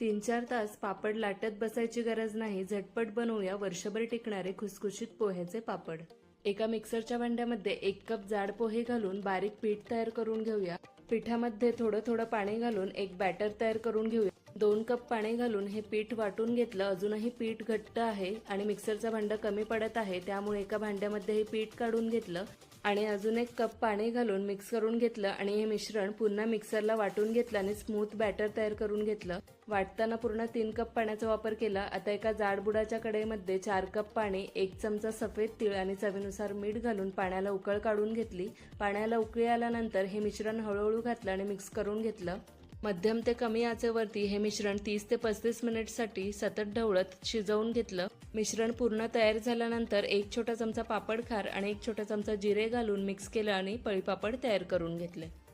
3-4 तास पापड लाटत बसायची गरज नाही, झटपट बनवूया वर्षभर टिकणारे खुसखुशीत पोह्याचे पापड। एका मिक्सरच्या भांड्यामध्ये 1 कप जाड पोहे घालून बारीक पीठ तयार करून घेऊया। पिठामध्ये थोडं थोडं पाणी घालून एक बॅटर तयार करून घेऊया। 2 कप पाणी घालून हे पीठ वाटून घेतलं। अजूनही पीठ घट्ट आहे आणि मिक्सरचं भांडं कमी पडत आहे, त्यामुळे एका भांड्यामध्ये हे पीठ काढून घेतलं आणि अजून 1 कप पाणी घालून मिक्स करून घेतलं आणि हे मिश्रण पुन्हा मिक्सरला वाटून घेतलं आणि स्मूथ बॅटर तयार करून घेतलं। वाटताना पूर्ण 3 कप पाण्याचा वापर केला। आता एका जाड बुडाच्या कढईमध्ये 4 कप पाणी, 1 चमचा सफेद तीळ आणि चवीनुसार मीठ घालून पाण्याला उकळ काढून घेतली। पाण्याला उकळी आल्यानंतर हे मिश्रण हळूहळू घातलं आणि मिक्स करून घेतलं। मध्यम ते कमी आचेवरती हे मिश्रण 30 ते 35 मिनिटसाठी सतत ढवळत शिजवून घेतलं। मिश्रण पूर्ण तयार झाल्यानंतर 1 छोटा चमचा पापड खार आणि 1 छोटा चमचा जिरे घालून मिक्स केलं आणि पळीपापड तयार करून घेतले।